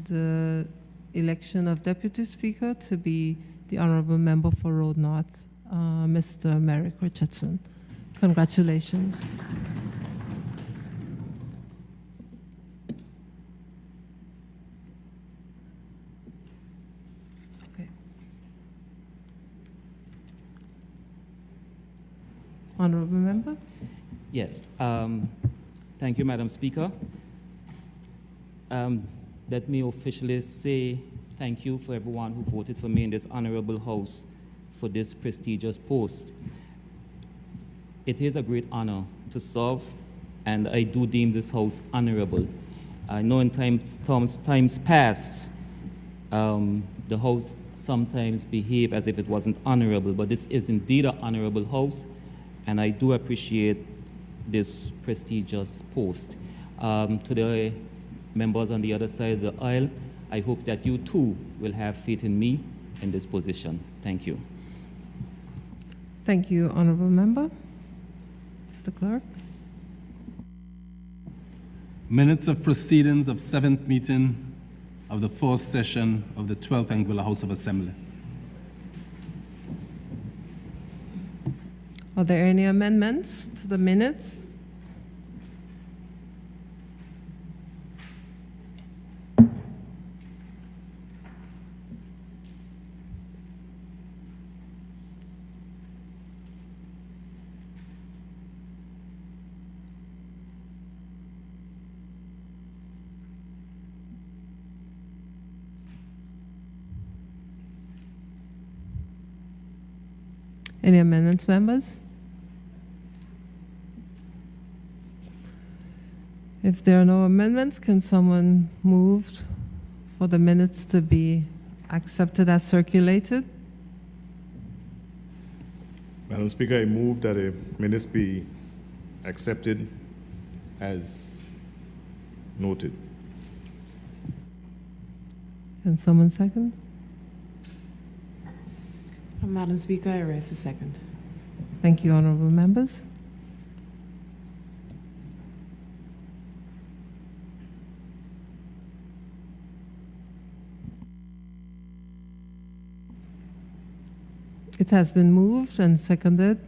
the election of Deputy Speaker to be the Honorable Member for Road North, Mr. Merrick Richardson. Congratulations. Okay. Honorable Member? Yes. Thank you, Madam Speaker. Let me officially say thank you for everyone who voted for me in this honorable House for this prestigious post. It is a great honor to serve, and I do deem this House honorable. I know in times past, the House sometimes behaved as if it wasn't honorable, but this is indeed an honorable House, and I do appreciate this prestigious post. To the members on the other side of the aisle, I hope that you too will have faith in me in this position. Thank you. Thank you, Honorable Member. Mr. Clerk. Minutes of proceedings of 7th meeting of the 4th session of the 12th Anguilla House of Assembly. Are there any amendments to the minutes? Any amendments, members? If there are no amendments, can someone move for the minutes to be accepted as circulated? Madam Speaker, I move that the minutes be accepted as noted. Can someone second? Madam Speaker, I raise a second. Thank you, honorable members. It has been moved and seconded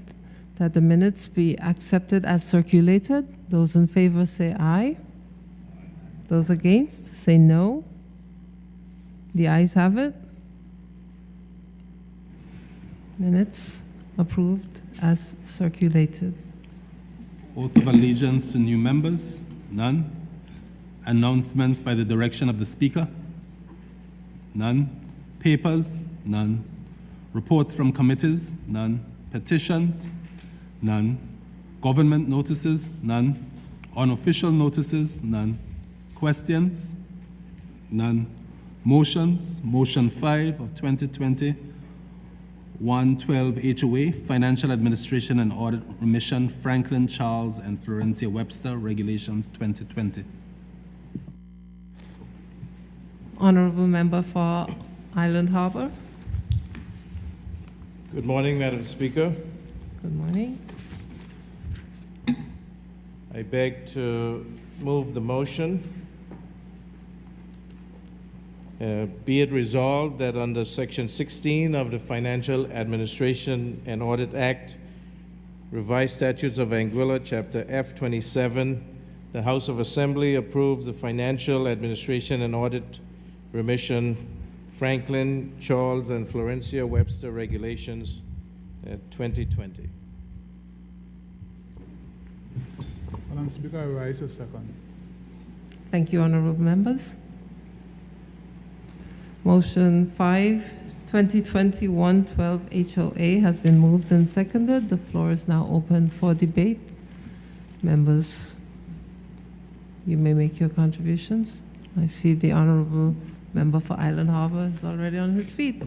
that the minutes be accepted as circulated. Those in favor say aye. Those against say no. The ayes have it. Minutes approved as circulated. Oath of allegiance to new members? None. Announcements by the direction of the Speaker? None. Papers? None. Reports from committees? None. Petitions? None. Government notices? None. Unofficial notices? None. Questions? None. Motions? Motion 5 of 2020. 112 HOA, Financial Administration and Audit Remission, Franklin Charles and Florencia Webster, Regulations 2020. Honorable Member for Island Harbor. Good morning, Madam Speaker. Good morning. I beg to move the motion. Be it resolved that under Section 16 of the Financial Administration and Audit Act, Revised Statutes of Anguilla, Chapter F27, the House of Assembly approves the Financial Administration and Audit Remission, Franklin, Charles, and Florencia Webster Regulations 2020. Madam Speaker, I rise a second. Thank you, honorable members. Motion 5, 2020-112 HOA has been moved and seconded. The floor is now open for debate. Members, you may make your contributions. I see the honorable member for Island Harbor is already on his feet.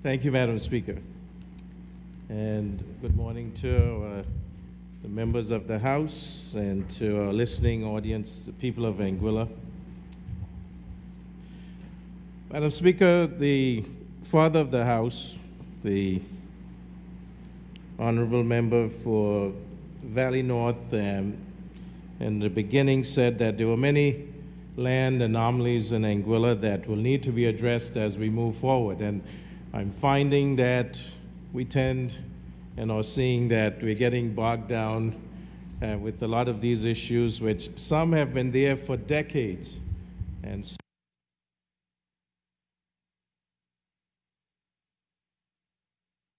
Thank you, Madam Speaker. And good morning to the members of the House and to our listening audience, the people of Anguilla. Madam Speaker, the Father of the House, the Honorable Member for Valley North, in the beginning said that there were many land anomalies in Anguilla that will need to be addressed as we move forward. And I'm finding that we tend and are seeing that we're getting bogged down with a lot of these issues, which some have been there for decades. And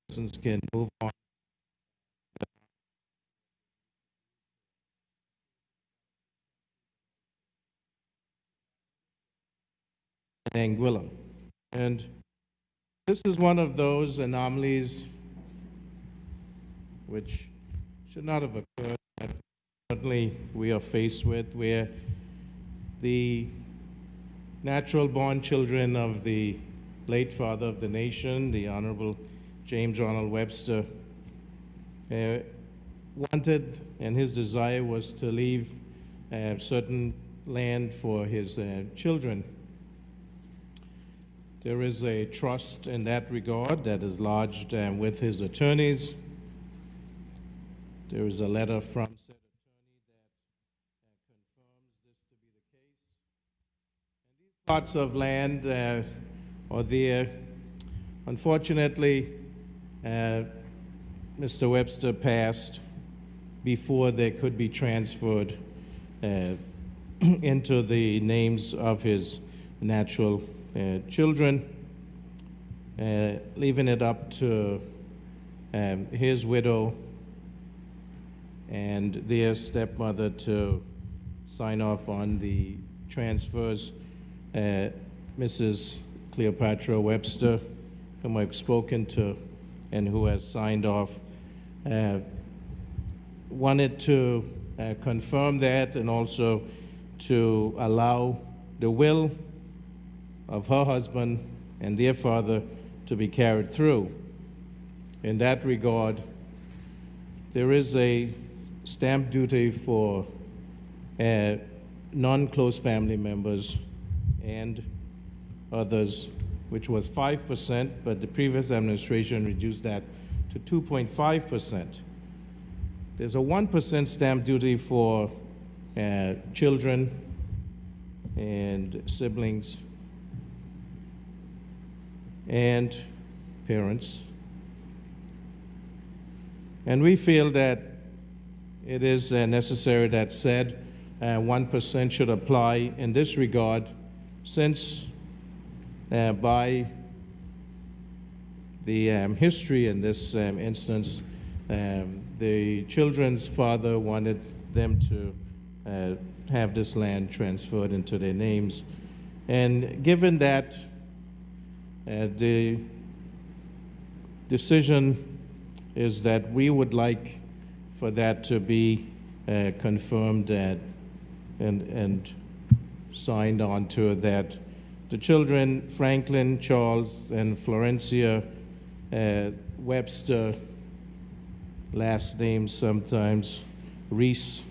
citizens can move on. Anguilla. And this is one of those anomalies which should not have occurred, that certainly we are faced with, where the natural-born children of the late father of the nation, the Honorable James Ronald Webster, wanted, and his desire was to leave certain land for his children. There is a trust in that regard that is lodged with his attorneys. There is a letter from said attorney that confirms this to be the case. And these plots of land are there. Unfortunately, Mr. Webster passed before they could be transferred into the names of his natural children, leaving it up to his widow and their stepmother to sign off on the transfers. Mrs. Cleopatra Webster, whom I've spoken to and who has signed off, wanted to confirm that and also to allow the will of her husband and their father to be carried through. In that regard, there is a stamp duty for non-close family members and others, which was 5%, but the previous administration reduced that to 2.5%. There's a 1% stamp duty for children and siblings and parents. And we feel that it is necessary that said 1% should apply in this regard, since by the history in this instance, the children's father wanted them to have this land transferred into their names. And given that the decision is that we would like for that to be confirmed and signed onto that the children, Franklin, Charles, and Florencia Webster, last names sometimes, Reese,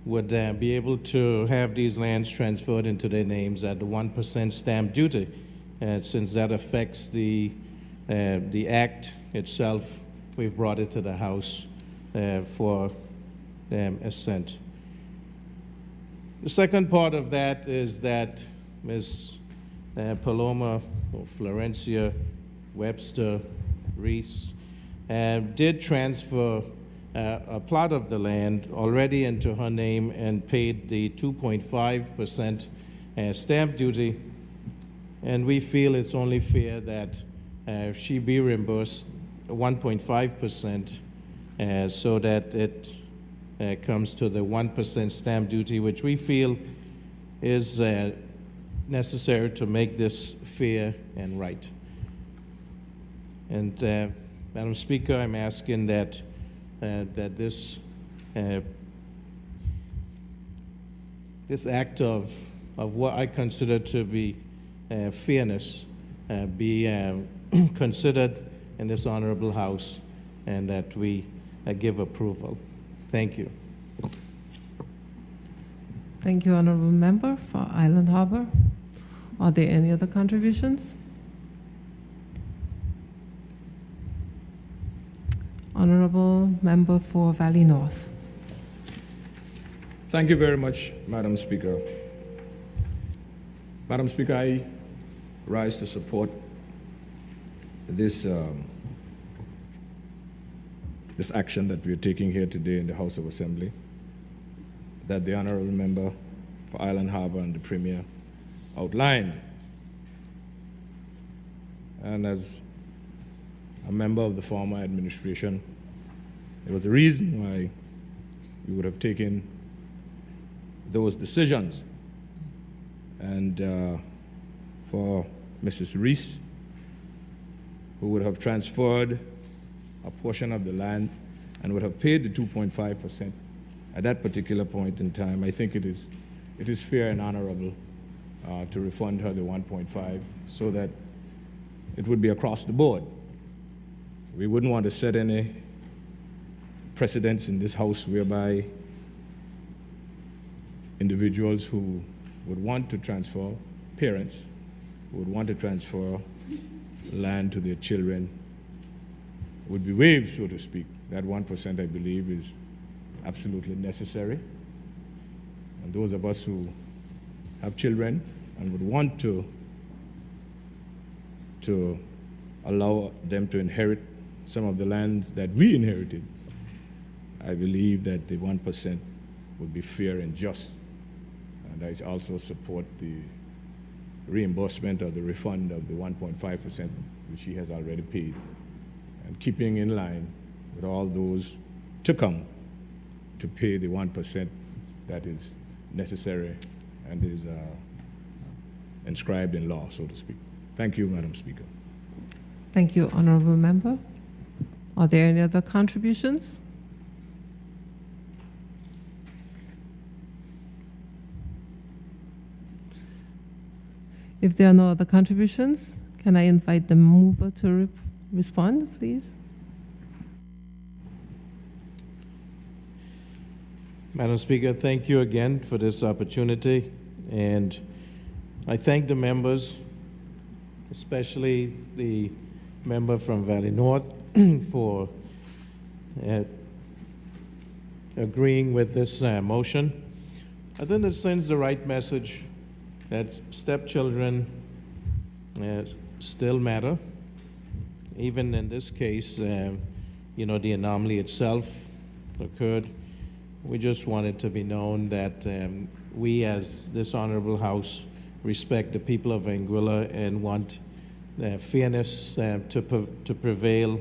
would be able to have these lands transferred into their names at the 1% stamp duty, since that affects the act itself. We've brought it to the House for assent. The second part of that is that Ms. Paloma or Florencia Webster Reese did transfer a plot of the land already into her name and paid the 2.5% stamp duty, and we feel it's only fair that she be reimbursed 1.5% so that it comes to the 1% stamp duty, which we feel is necessary to make this fair and right. And Madam Speaker, I'm asking that this act of what I consider to be fairness be considered in this honorable House, and that we give approval. Thank you. Thank you, Honorable Member for Island Harbor. Are there any other contributions? Honorable Member for Valley North. Thank you very much, Madam Speaker. Madam Speaker, I rise to support this this action that we are taking here today in the House of Assembly, that the Honourable Member for Island Harbour and the Premier outlined. And as a member of the former administration, there was a reason why we would have taken those decisions. And for Mrs. Reese, who would have transferred a portion of the land and would have paid the 2.5% at that particular point in time, I think it is fair and honorable to refund her the 1.5 so that it would be across the board. We wouldn't want to set any precedents in this House whereby individuals who would want to transfer, parents who would want to transfer land to their children would be waived, so to speak. That 1%, I believe, is absolutely necessary. And those of us who have children and would want to allow them to inherit some of the lands that we inherited, I believe that the 1% would be fair and just. And I also support the reimbursement or the refund of the 1.5%, which she has already paid, and keeping in line with all those to come to pay the 1% that is necessary and is inscribed in law, so to speak. Thank you, Madam Speaker. Thank you, Honourable Member. Are there any other contributions? If there are no other contributions, can I invite the mover to respond, please? Madam Speaker, thank you again for this opportunity, and I thank the members, especially the member from Valley North, for agreeing with this motion. I think it sends the right message that stepchildren still matter. Even in this case, the anomaly itself occurred. We just want it to be known that we, as this honorable House, respect the people of Anguilla and want fairness to prevail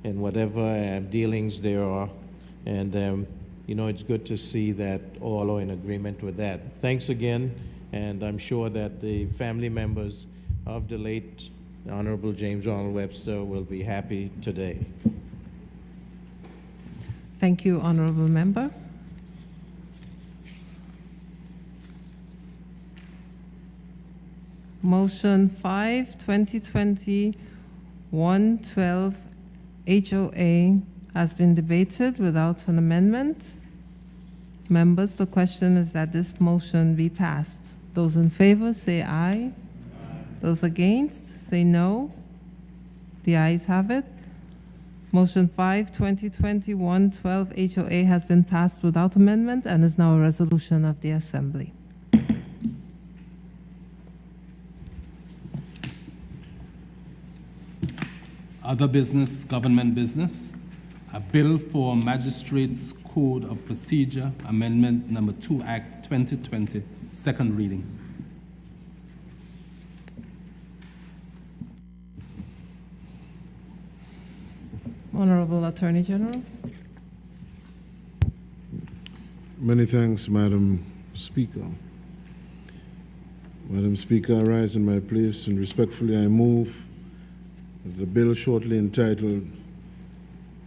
in whatever dealings there are. And, it's good to see that all are in agreement with that. Thanks again, and I'm sure that the family members of the late Honorable James Ronald Webster will be happy today. Thank you, Honourable Member. Motion 5, 2020, 112 HOA has been debated without an amendment. Members, the question is that this motion be passed. Those in favor say aye. Those against say no. The ayes have it. Motion 5, 2020, 112 HOA has been passed without amendment and is now a resolution of the Assembly. Other business, government business. A bill for Magistrates Code of Procedure, Amendment Number 2, Act 2020, second reading. Honorable Attorney General. Many thanks, Madam Speaker. Madam Speaker, I rise in my place and respectfully I move that the bill shortly entitled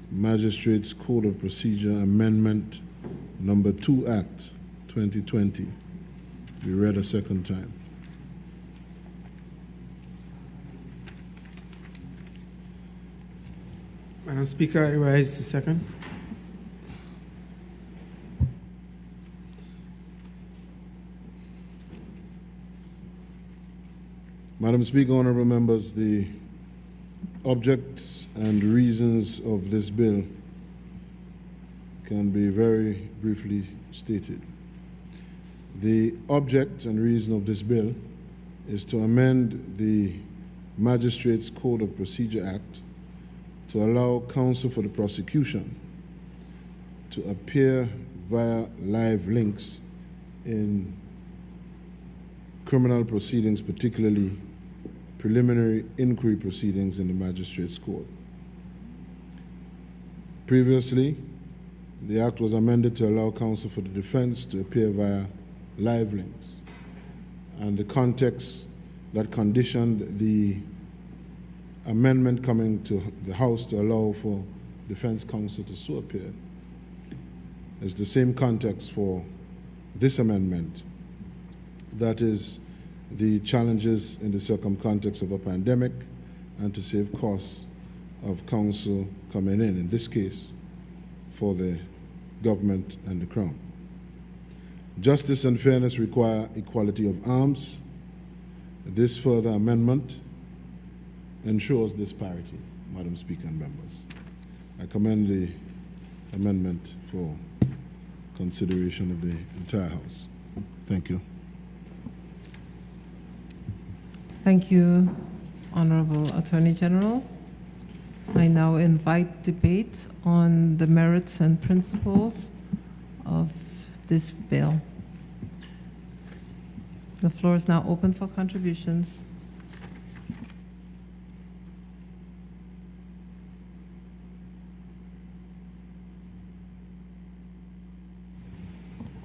Magistrates Code of Procedure Amendment Number 2 Act 2020 be read a second time. Madam Speaker, I rise to second. Madam Speaker, honorable members, the objects and reasons of this bill can be very briefly stated. The object and reason of this bill is to amend the Magistrates Code of Procedure Act to allow counsel for the prosecution to appear via live links in criminal proceedings, particularly preliminary inquiry proceedings in the Magistrates Court. Previously, the act was amended to allow counsel for the defense to appear via live links. And the context that conditioned the amendment coming to the House to allow for defense counsel to so appear is the same context for this amendment. That is the challenges in the circumcontext of a pandemic and to save costs of counsel coming in this case, for the government and the Crown. Justice and fairness require equality of arms. This further amendment ensures this parity, Madam Speaker and members. I commend the amendment for consideration of the entire House. Thank you. Thank you, Honorable Attorney General. I now invite debate on the merits and principles of this bill. The floor is now open for contributions.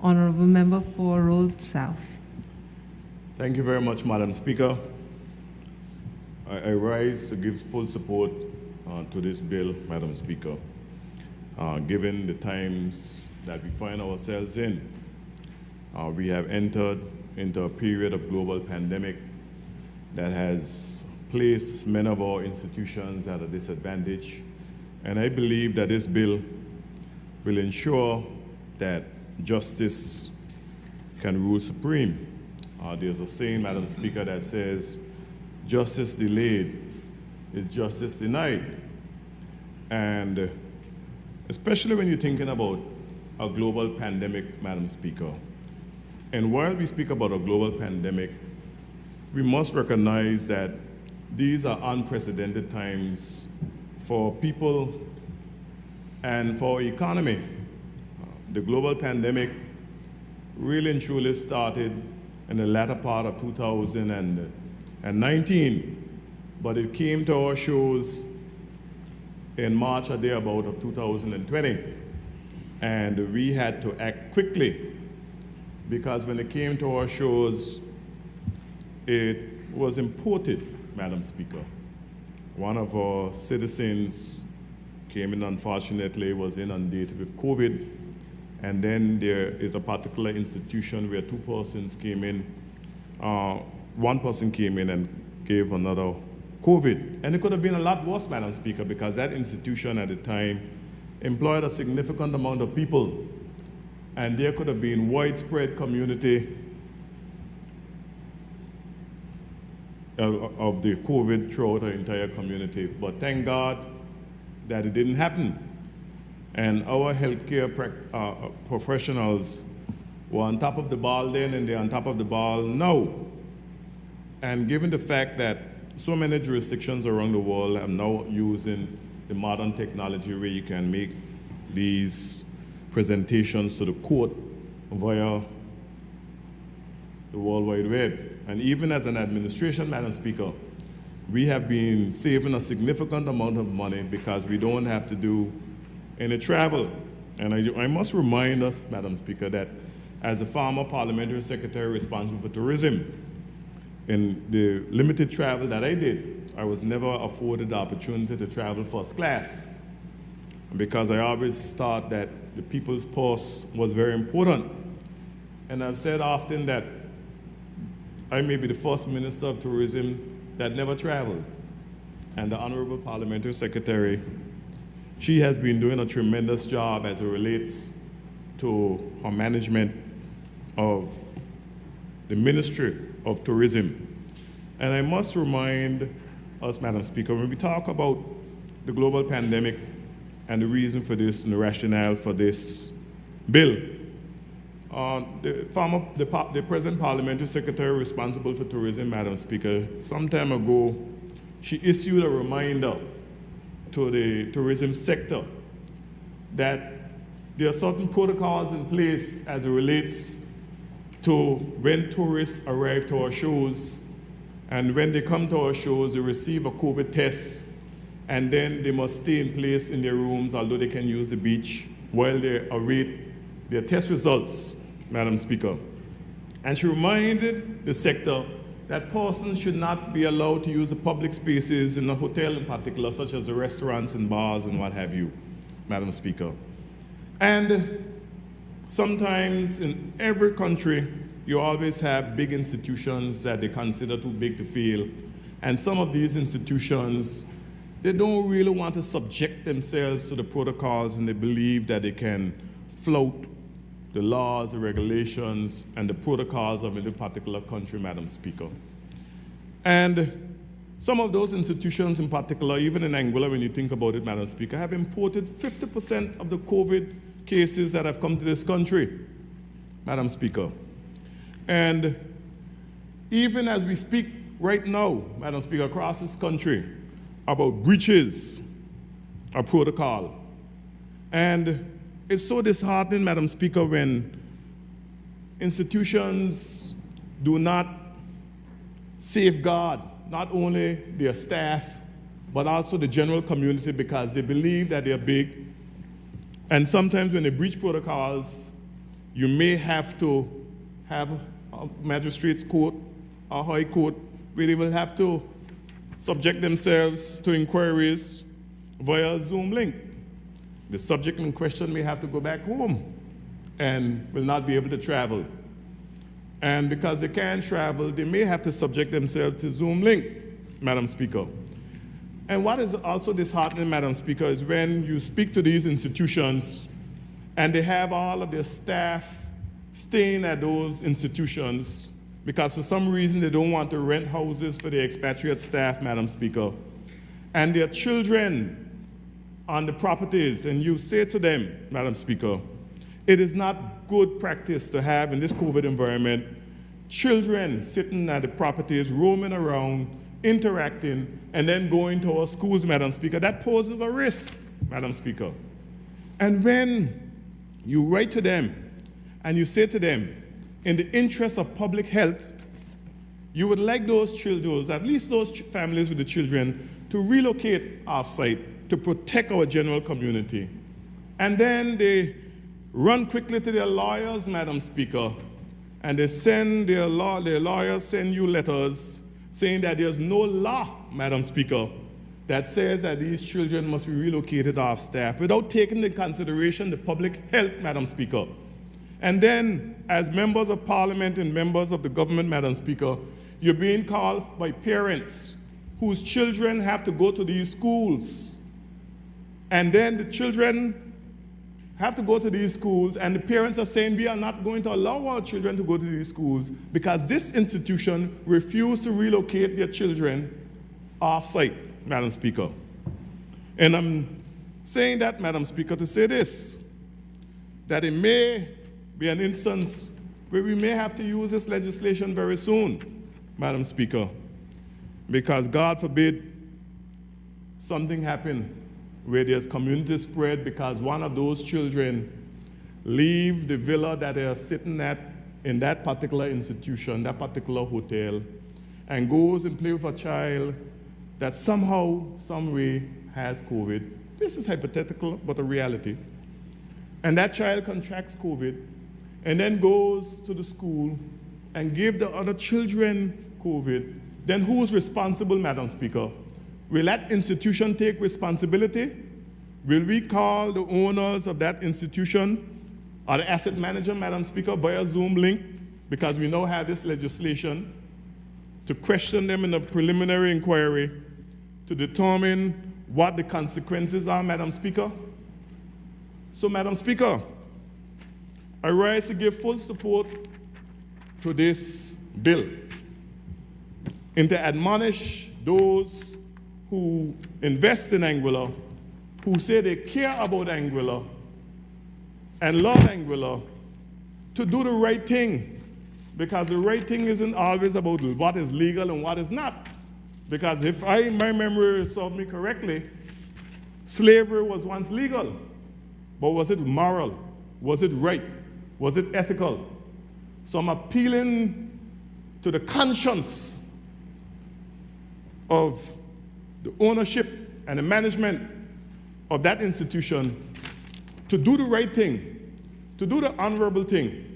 Honorable Member for Road South. Thank you very much, Madam Speaker. I rise to give full support to this bill, Madam Speaker, given the times that we find ourselves in. We have entered into a period of global pandemic that has placed many of our institutions at a disadvantage, and I believe that this bill will ensure that justice can rule supreme. There's a saying, Madam Speaker, that says, justice delayed is justice denied. And especially when you're thinking about a global pandemic, Madam Speaker. And while we speak about a global pandemic, we must recognize that these are unprecedented times for people and for our economy. The global pandemic really and truly started in the latter part of 2019, but it came to our shores in March or thereabout of 2020. And we had to act quickly because when it came to our shores, it was imported, Madam Speaker. One of our citizens came in, unfortunately, was inundated with COVID. And then there is a particular institution where two persons came in. One person came in and gave another COVID. And it could have been a lot worse, Madam Speaker, because that institution at the time employed a significant amount of people. And there could have been widespread community of the COVID throughout the entire community. But thank God that it didn't happen. And our healthcare professionals were on top of the ball then, and they're on top of the ball now. And given the fact that so many jurisdictions around the world are now using the modern technology where you can make these presentations to the court via the World Wide Web. And even as an administration, Madam Speaker, we have been saving a significant amount of money because we don't have to do any travel. And I must remind us, Madam Speaker, that as a former parliamentary secretary responsible for tourism, in the limited travel that I did, I was never afforded the opportunity to travel first class because I always thought that the people's purse was very important. And I've said often that I may be the first minister of tourism that never travels. And the Honorable Parliamentary Secretary, she has been doing a tremendous job as it relates to her management of the Ministry of Tourism. And I must remind us, Madam Speaker, when we talk about the global pandemic and the reason for this and the rationale for this bill, the present parliamentary secretary responsible for tourism, Madam Speaker, some time ago, she issued a reminder to the tourism sector that there are certain protocols in place as it relates to when tourists arrive to our shows, and when they come to our shows, they receive a COVID test, and then they must stay in place in their rooms, although they can use the beach, while they await their test results, Madam Speaker. And she reminded the sector that persons should not be allowed to use the public spaces in the hotel in particular, such as the restaurants and bars and what have you, Madam Speaker. And sometimes in every country, you always have big institutions that they consider too big to fail. And some of these institutions, they don't really want to subject themselves to the protocols, and they believe that they can flout the laws, the regulations, and the protocols of a particular country, Madam Speaker. And some of those institutions in particular, even in Anguilla, when you think about it, Madam Speaker, have imported 50% of the COVID cases that have come to this country, Madam Speaker. And even as we speak right now, Madam Speaker, across this country, about breaches of protocol. And it's so disheartening, Madam Speaker, when institutions do not safeguard not only their staff, but also the general community, because they believe that they're big. And sometimes when they breach protocols, you may have to have a magistrate's court, a high court, where they will have to subject themselves to inquiries via Zoom link. The subject in question may have to go back home and will not be able to travel. And because they can't travel, they may have to subject themselves to Zoom link, Madam Speaker. And what is also disheartening, Madam Speaker, is when you speak to these institutions and they have all of their staff staying at those institutions because for some reason they don't want to rent houses for their expatriate staff, Madam Speaker, and their children on the properties, and you say to them, Madam Speaker, it is not good practice to have in this COVID environment children sitting at the properties, roaming around, interacting, and then going to our schools, Madam Speaker. That poses a risk, Madam Speaker. And when you write to them and you say to them, in the interest of public health, you would like those children, at least those families with the children, to relocate off-site to protect our general community. And then they run quickly to their lawyers, Madam Speaker, and they send their lawyers send you letters saying that there's no law, Madam Speaker, that says that these children must be relocated off staff without taking into consideration the public health, Madam Speaker. And then, as members of parliament and members of the government, Madam Speaker, you're being called by parents whose children have to go to these schools. And then the children have to go to these schools, and the parents are saying, we are not going to allow our children to go to these schools because this institution refused to relocate their children off-site, Madam Speaker. And I'm saying that, Madam Speaker, to say this, that it may be an instance where we may have to use this legislation very soon, Madam Speaker, because God forbid something happen where there's community spread because one of those children leave the villa that they are sitting at in that particular institution, that particular hotel, and goes and play with a child that somehow, some way has COVID. This is hypothetical, but a reality. And that child contracts COVID and then goes to the school and give the other children COVID. Then who's responsible, Madam Speaker? Will that institution take responsibility? Will we call the owners of that institution or the asset manager, Madam Speaker, via Zoom link, because we now have this legislation, to question them in a preliminary inquiry to determine what the consequences are, Madam Speaker? So, Madam Speaker, I rise to give full support to this bill and to admonish those who invest in Anguilla, who say they care about Anguilla and love Anguilla, to do the right thing, because the right thing isn't always about what is legal and what is not. Because if my memory serves me correctly, slavery was once legal, but was it moral? Was it right? Was it ethical? So I'm appealing to the conscience of the ownership and the management of that institution to do the right thing, to do the honorable thing.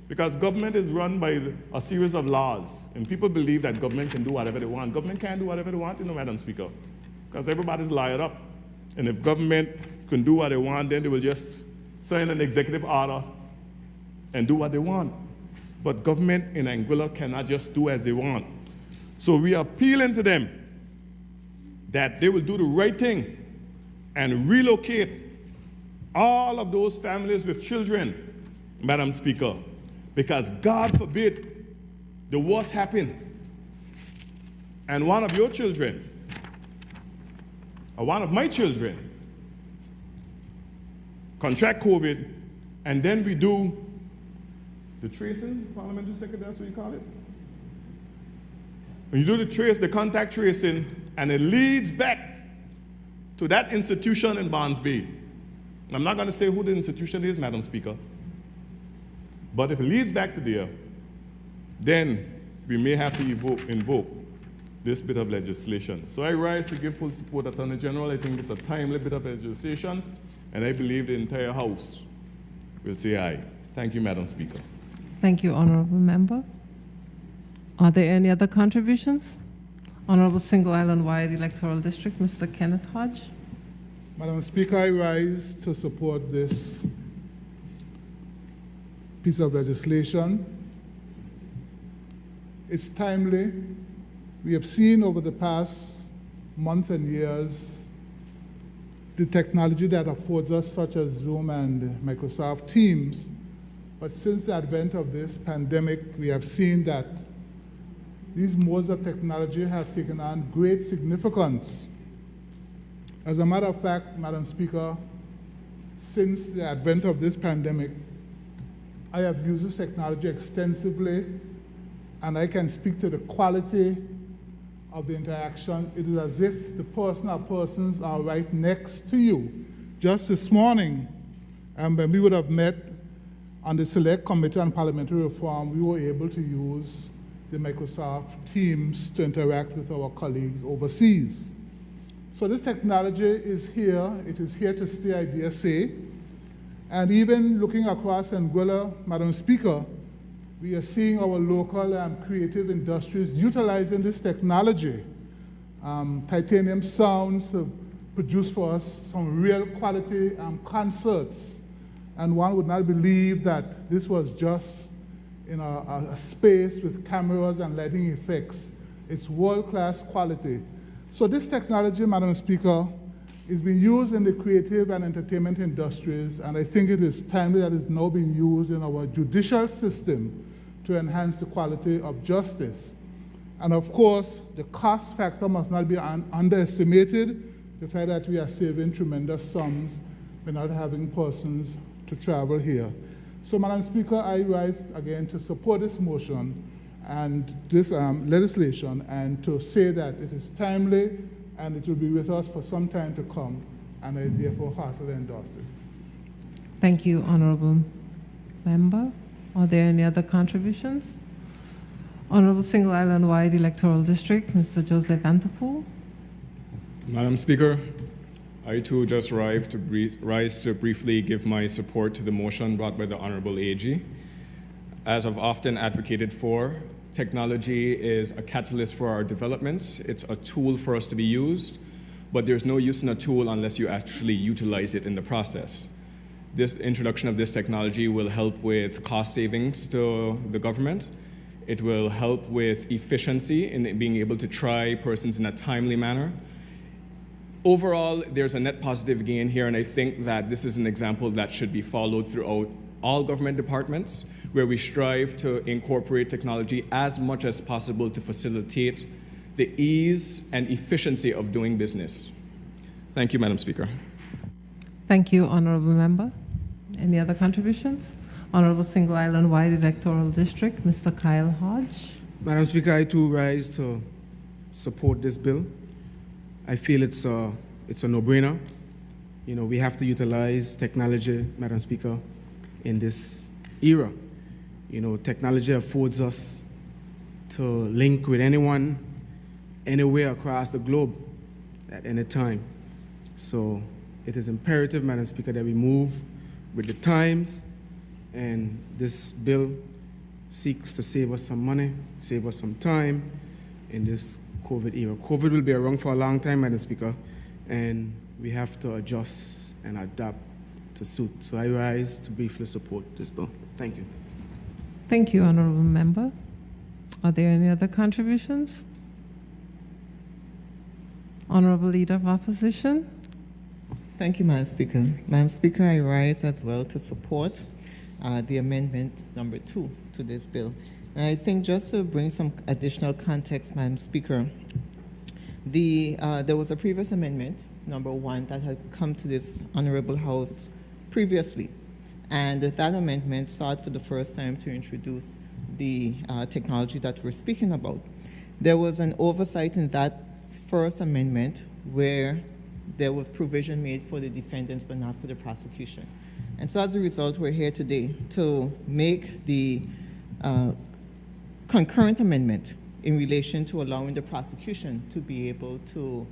Because government is run by a series of laws, and people believe that government can do whatever they want. Government can't do whatever they want, Madam Speaker, because everybody's lied up. And if government can do what they want, then they will just sign an executive order and do what they want. But government in Anguilla cannot just do as they want. So we are appealing to them that they will do the right thing and relocate all of those families with children, Madam Speaker, because God forbid the worst happen and one of your children or one of my children contract COVID, and then we do the tracing, Parliamentary Secretary, that's what you call it? When you do the contact tracing, and it leads back to that institution in Barnesby. I'm not going to say who the institution is, Madam Speaker, but if it leads back to there, then we may have to invoke this bit of legislation. So I rise to give full support to Attorney General. I think it's a timely bit of legislation, and I believe the entire House will say aye. Thank you, Madam Speaker. Thank you, Honorable Member. Are there any other contributions? Honorable Single Island Wide Electoral District, Mr. Kenneth Hodge. Madam Speaker, I rise to support this piece of legislation. It's timely. We have seen over the past months and years the technology that affords us, such as Zoom and Microsoft Teams. But since the advent of this pandemic, we have seen that these modes of technology have taken on great significance. As a matter of fact, Madam Speaker, since the advent of this pandemic, I have used this technology extensively, and I can speak to the quality of the interaction. It is as if the person or persons are right next to you. Just this morning, when we would have met on the Select Committee on Parliamentary Reform, we were able to use the Microsoft Teams to interact with our colleagues overseas. So this technology is here. It is here to stay, I dare say. And even looking across Anguilla, Madam Speaker, we are seeing our local creative industries utilizing this technology. Titanium Sounds have produced for us some real quality concerts. And one would not believe that this was just in a space with cameras and lighting effects. It's world-class quality. So this technology, Madam Speaker, is being used in the creative and entertainment industries, and I think it is timely that it's now being used in our judicial system to enhance the quality of justice. And of course, the cost factor must not be underestimated, the fact that we are saving tremendous sums by not having persons to travel here. So, Madam Speaker, I rise again to support this motion and this legislation, and to say that it is timely and it will be with us for some time to come, and I therefore heartily endorse it. Thank you, Honorable Member. Are there any other contributions? Honorable Single Island Wide Electoral District, Mr. Joseph Vanterpool. Madam Speaker, I too just rise to briefly give my support to the motion brought by the Honorable AG. As I've often advocated for, technology is a catalyst for our developments. It's a tool for us to be used, but there's no use in a tool unless you actually utilize it in the process. This introduction of this technology will help with cost savings to the government. It will help with efficiency in being able to try persons in a timely manner. Overall, there's a net positive gain here, and I think that this is an example that should be followed throughout all government departments, where we strive to incorporate technology as much as possible to facilitate the ease and efficiency of doing business. Thank you, Madam Speaker. Thank you, Honorable Member. Any other contributions? Honorable Single Island Wide Electoral District, Mr. Kyle Hodge. Madam Speaker, I too rise to support this bill. I feel it's a no-brainer. You know, we have to utilize technology, Madam Speaker, in this era. You know, technology affords us to link with anyone, anywhere across the globe at any time. So it is imperative, Madam Speaker, that we move with the times, and this bill seeks to save us some money, save us some time in this COVID era. COVID will be around for a long time, Madam Speaker, and we have to adjust and adapt to suit. So I rise to briefly support this bill. Thank you. Thank you, Honorable Member. Are there any other contributions? Honorable Leader of Opposition. Thank you, Madam Speaker. Madam Speaker, I rise as well to support the amendment number 2 to this bill. And I think just to bring some additional context, Madam Speaker, there was a previous amendment, number 1, that had come to this Honorable House previously. And that amendment sought for the first time to introduce the technology that we're speaking about. There was an oversight in that first amendment where there was provision made for the defendants but not for the prosecution. And so as a result, we're here today to make the concurrent amendment in relation to allowing the prosecution to be able to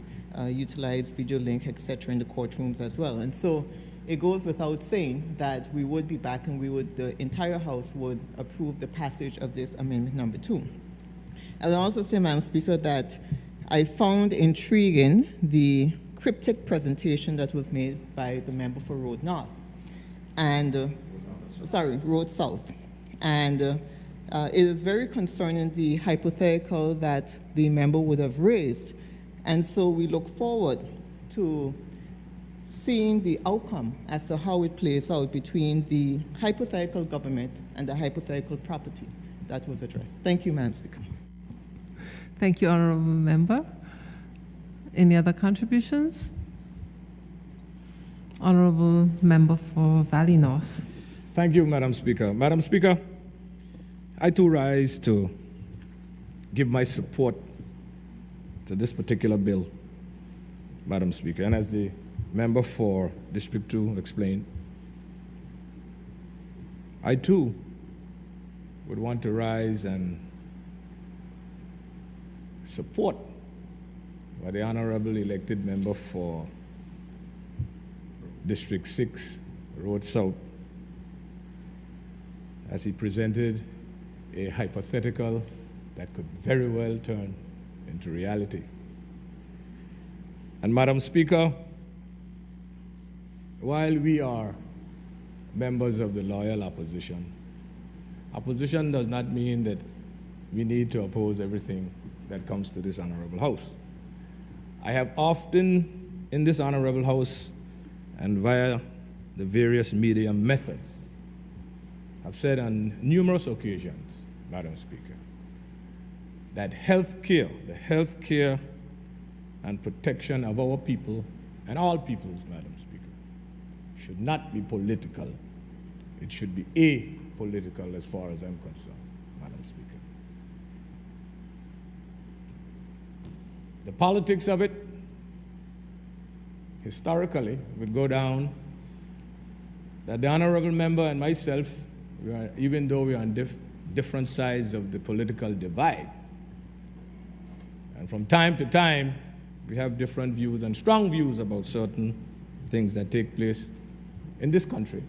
utilize video link, et cetera, in the courtrooms as well. And so it goes without saying that we would be back and the entire House would approve the passage of this amendment number 2. I would also say, Madam Speaker, that I found intriguing the cryptic presentation that was made by the member for Road North and, Road South. And it is very concerning, the hypothetical that the member would have raised. And so we look forward to seeing the outcome as to how it plays out between the hypothetical government and the hypothetical property that was addressed. Thank you, Madam Speaker. Thank you, Honorable Member. Any other contributions? Honorable Member for Valley North. Thank you, Madam Speaker. Madam Speaker, I too rise to give my support to this particular bill, Madam Speaker. And as the member for District 2 explained, I too would want to rise and support what the honorable elected member for District 6, Road South, as he presented a hypothetical that could very well turn into reality. And Madam Speaker, while we are members of the loyal opposition, opposition does not mean that we need to oppose everything that comes to this honorable House. I have often in this honorable House and via the various media methods, I've said on numerous occasions, Madam Speaker, that the health care and protection of our people and all peoples, Madam Speaker, should not be political. It should be apolitical as far as I'm concerned, Madam Speaker. The politics of it, historically, would go down that the honorable member and myself, even though we are on different sides of the political divide, and from time to time, we have different views and strong views about certain things that take place in this country,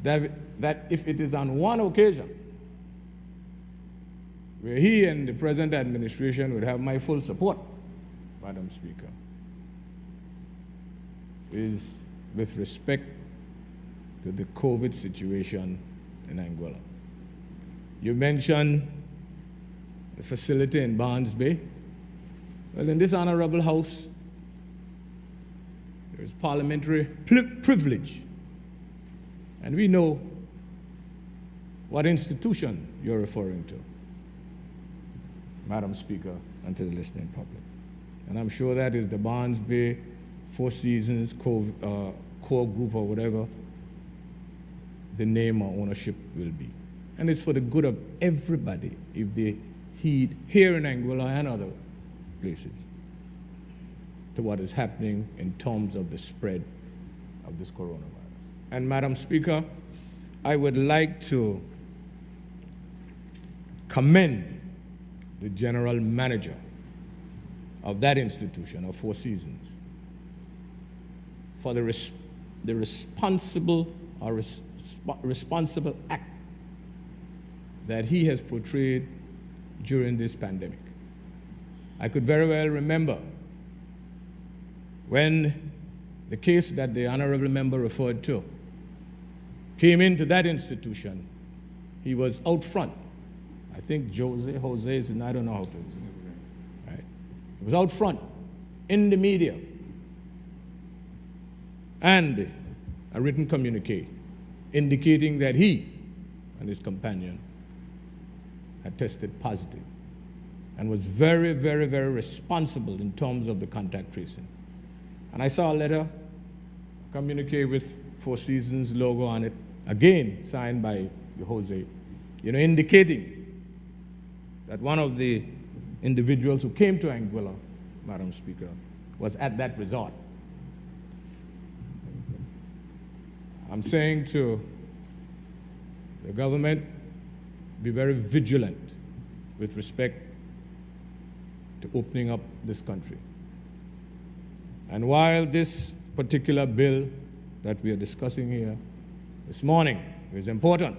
that if it is on one occasion where he and the present administration would have my full support, Madam Speaker, is with respect to the COVID situation in Anguilla. You mentioned the facility in Barnes Bay. Well, in this honorable House, there is parliamentary privilege. And we know what institution you're referring to, Madam Speaker, and to the listening public. And I'm sure that is the Barnes Bay Four Seasons core group or whatever the name or ownership will be. And it's for the good of everybody if they heed here in Anguilla and other places to what is happening in terms of the spread of this coronavirus. And Madam Speaker, I would like to commend the general manager of that institution, of Four Seasons, for the responsible act that he has portrayed during this pandemic. I could very well remember when the case that the honorable member referred to came into that institution, he was out front. I think Jose is, and I don't know how to, right? He was out front in the media and a written communique indicating that he and his companion had tested positive and was very, very, very responsible in terms of the contact tracing. And I saw a letter, communique with Four Seasons logo on it, again signed by Jose, indicating that one of the individuals who came to Anguilla, Madam Speaker, was at that resort. I'm saying to the government, be very vigilant with respect to opening up this country. And while this particular bill that we are discussing here this morning is important,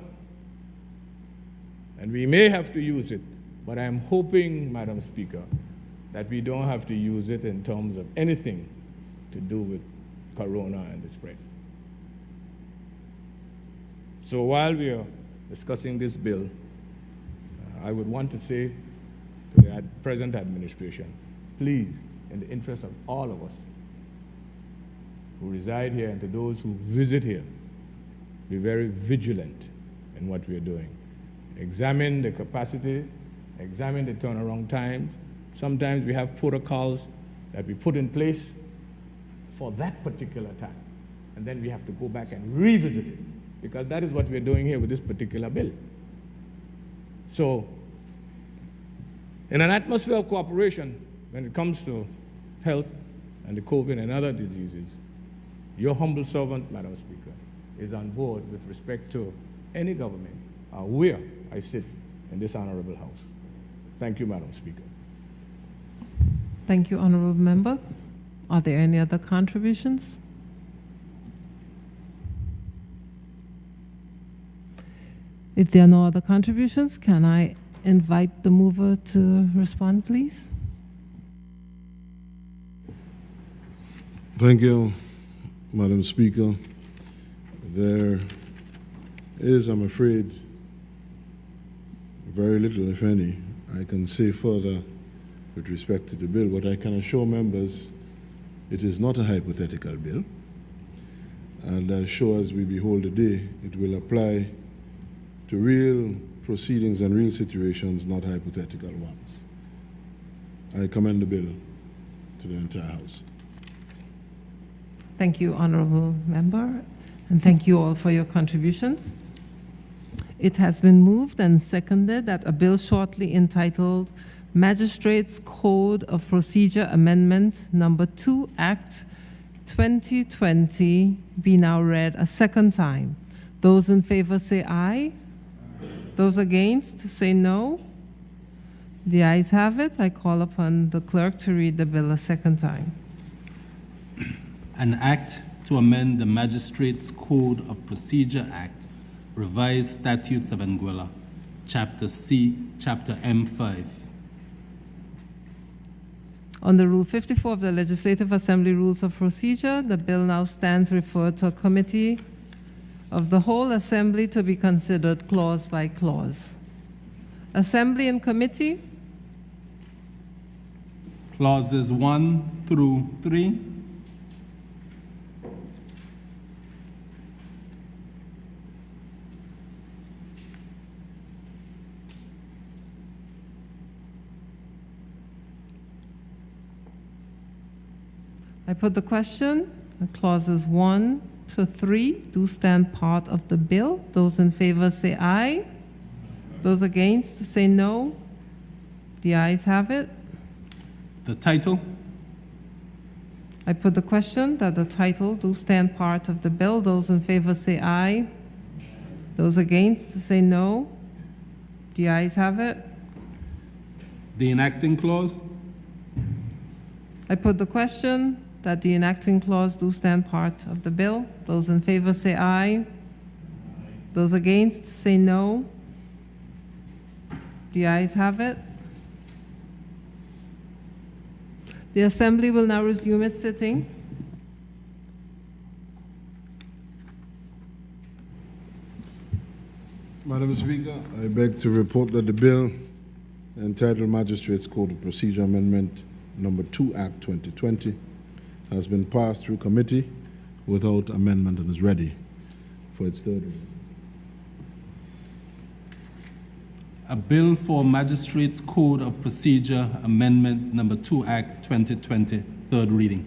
and we may have to use it, but I'm hoping, Madam Speaker, that we don't have to use it in terms of anything to do with corona and the spread. So while we are discussing this bill, I would want to say to the present administration, please, in the interest of all of us who reside here and to those who visit here, be very vigilant in what we are doing. Examine the capacity, examine the turnaround times. Sometimes we have protocols that we put in place for that particular time, and then we have to go back and revisit it, because that is what we're doing here with this particular bill. So, in an atmosphere of cooperation, when it comes to health and the COVID and other diseases, your humble servant, Madam Speaker, is on board with respect to any government where I sit in this honorable house. Thank you, Madam Speaker. Thank you, honorable member. Are there any other contributions? If there are no other contributions, can I invite the mover to respond, please? Thank you, Madam Speaker. There is, I'm afraid, very little, if any, I can say further with respect to the bill, but I can assure members it is not a hypothetical bill. And as sure as we behold the day, it will apply to real proceedings and real situations, not hypothetical ones. I commend the bill to the entire House. Thank you, honorable member, and thank you all for your contributions. It has been moved and seconded that a bill shortly entitled Magistrates Code of Procedure Amendment Number 2 Act 2020 be now read a second time. Those in favor say aye. Those against say no. The ayes have it. I call upon the clerk to read the bill a second time. An act to amend the Magistrates Code of Procedure Act, Revised Statutes of Anguilla, Chapter C, Chapter M5. Under Rule 54 of the Legislative Assembly Rules of Procedure, the bill now stands referred to a committee of the whole Assembly to be considered clause by clause. Assembly and committee? Clauses 1 through 3. I put the question, clauses 1 to 3 do stand part of the bill. Those in favor say aye. Those against say no. The ayes have it. The title? I put the question that the title do stand part of the bill. Those in favor say aye. Those against say no. The ayes have it. The enacting clause? I put the question that the enacting clause do stand part of the bill. Those in favor say aye. Those against say no. The ayes have it. The Assembly will now resume its sitting. Madam Speaker, I beg to report that the bill entitled Magistrates Code of Procedure Amendment Number 2 Act 2020 has been passed through committee without amendment and is ready for its third reading. A bill for Magistrates Code of Procedure Amendment Number 2 Act 2020, third reading.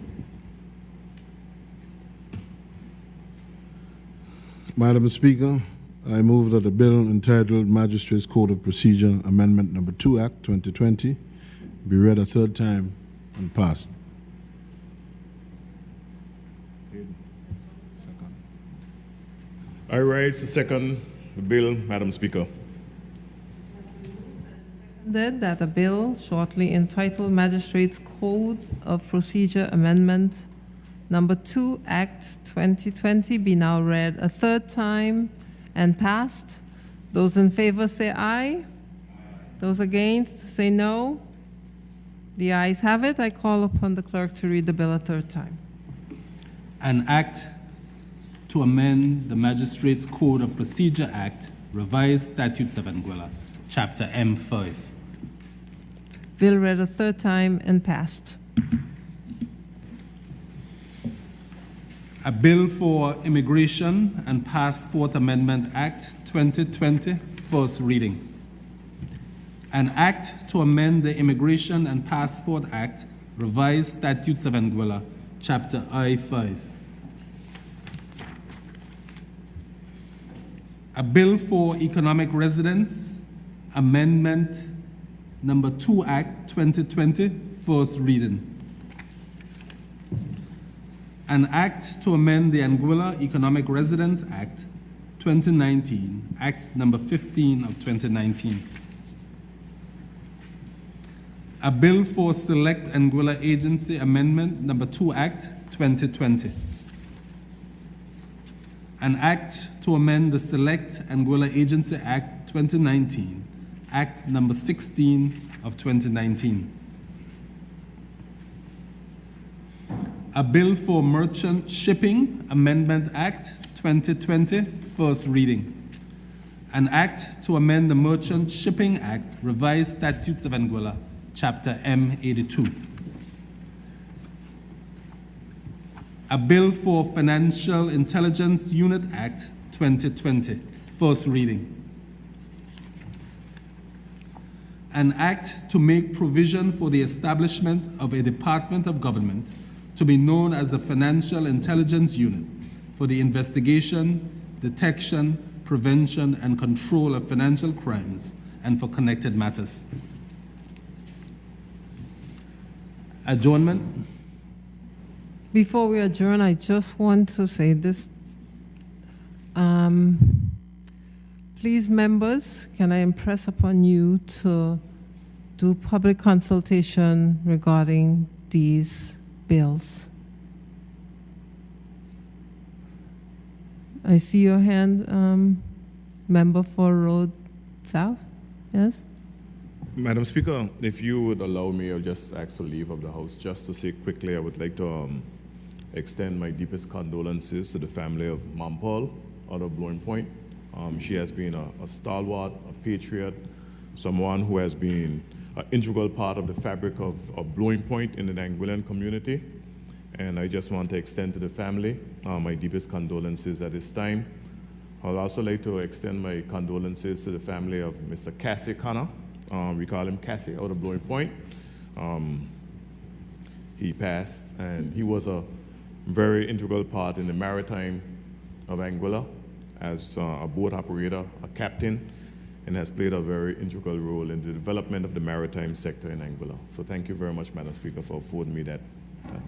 Madam Speaker, I move that the bill entitled Magistrates Code of Procedure Amendment Number 2 Act 2020 be read a third time and passed. I rise to second the bill, Madam Speaker. That a bill shortly entitled Magistrates Code of Procedure Amendment Number 2 Act 2020 be now read a third time and passed. Those in favor say aye. Those against say no. The ayes have it. I call upon the clerk to read the bill a third time. An act to amend the Magistrates Code of Procedure Act, Revised Statutes of Anguilla, Chapter M5. Bill read a third time and passed. A bill for Immigration and Passport Amendment Act 2020, first reading. An act to amend the Immigration and Passport Act, Revised Statutes of Anguilla, Chapter I-5. A bill for Economic Residence, Amendment Number 2 Act 2020, first reading. An act to amend the Anguilla Economic Residence Act 2019, Act Number 15 of 2019. A bill for Select Anguilla Agency Amendment Number 2 Act 2020. An act to amend the Select Anguilla Agency Act 2019, Act Number 16 of 2019. A bill for Merchant Shipping Amendment Act 2020, first reading. An act to amend the Merchant Shipping Act, Revised Statutes of Anguilla, Chapter M82. A bill for Financial Intelligence Unit Act 2020, first reading. An act to make provision for the establishment of a department of government to be known as the Financial Intelligence Unit for the investigation, detection, prevention, and control of financial crimes and for connected matters. Adjournment. Before we adjourn, I just want to say this. Please, members, can I impress upon you to do public consultation regarding these bills? I see your hand, member for Road South. Yes? Madam Speaker, if you would allow me, I'll just ask for leave of the House. Just to say quickly, I would like to extend my deepest condolences to the family of Mom Paul out of Blowing Point. She has been a stalwart, a patriot, someone who has been an integral part of the fabric of Blowing Point in the Anguillan community. And I just want to extend to the family my deepest condolences at this time. I'd also like to extend my condolences to the family of Mr. Cassie Connor. We call him Cassie out of Blowing Point. He passed, and he was a very integral part in the maritime of Anguilla as a boat operator, a captain, and has played a very integral role in the development of the maritime sector in Anguilla. So thank you very much, Madam Speaker, for affording me that time.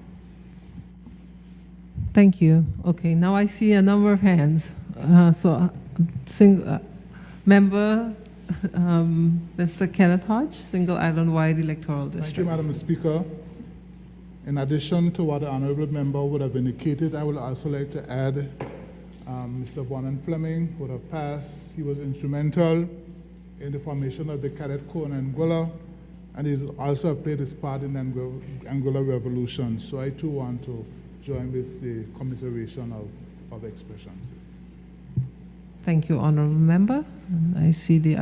Thank you. Okay, now I see a number of hands. Member Mr. Kenneth Hodge, Single Island-wide Electoral Thank you, District. Madam Speaker. In addition to what the honorable member would have indicated, I would also like to add Mr. Vernon Fleming would have passed. He was instrumental in the formation of the Cadet Corps in Anguilla, and he also played his part in the Anguilla Revolution. So I too want to join with the commiseration of expressions. Thank you, Honorable Member. And I see the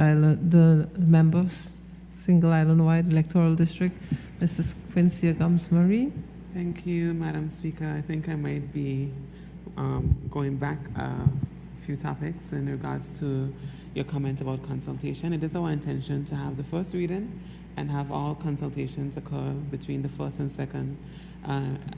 member, Single Island-wide Electoral District, Mrs. Quincy Gums-Marie. Thank you, Madam Speaker. I think I might be going back a few topics in regards to your comment about consultation. It is our intention to have the first reading and have all consultations occur between the first and second.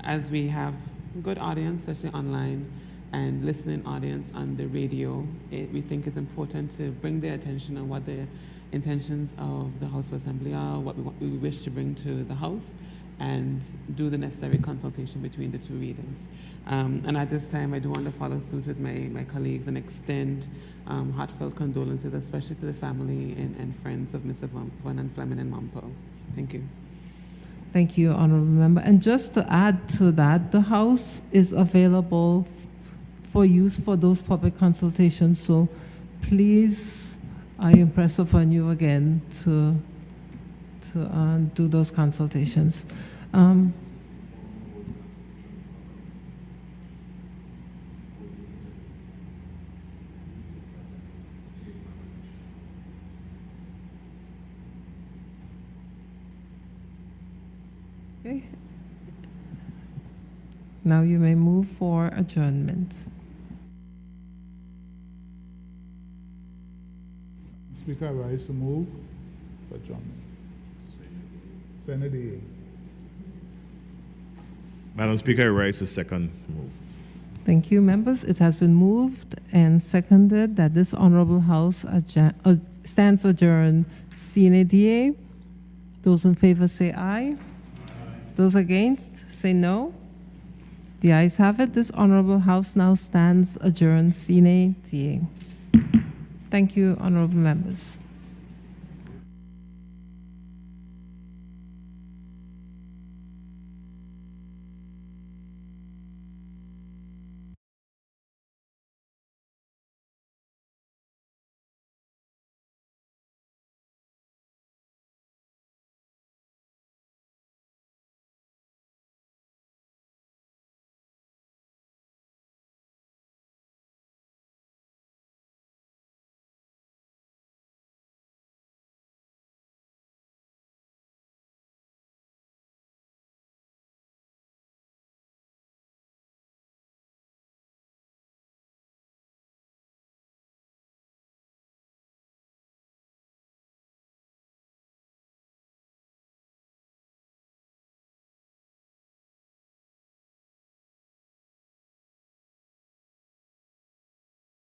As we have good audience, especially online, and listening audience on the radio, we think it's important to bring their attention on what the intentions of the House of Assembly are, what we wish to bring to the House, and do the necessary consultation between the two readings. And at this time, I do want to follow suit with my colleagues and extend heartfelt condolences, especially to the family and friends of Mr. Vernon Fleming and Mampo. Thank you. Thank you, Honorable Member. And just to add to that, the House is available for use for those public consultations. So please, I impress upon you again to do those consultations. Okay. Now you may move for adjournment. Speaker, I rise to move for adjournment. Senate A. Madam Speaker, I rise to second move. Thank you, members. It has been moved and seconded that this honorable House stands adjourned sine die. Those in favor say aye. Those against say no. The ayes have it. This honorable House now stands adjourned sine die. Thank you, honorable members.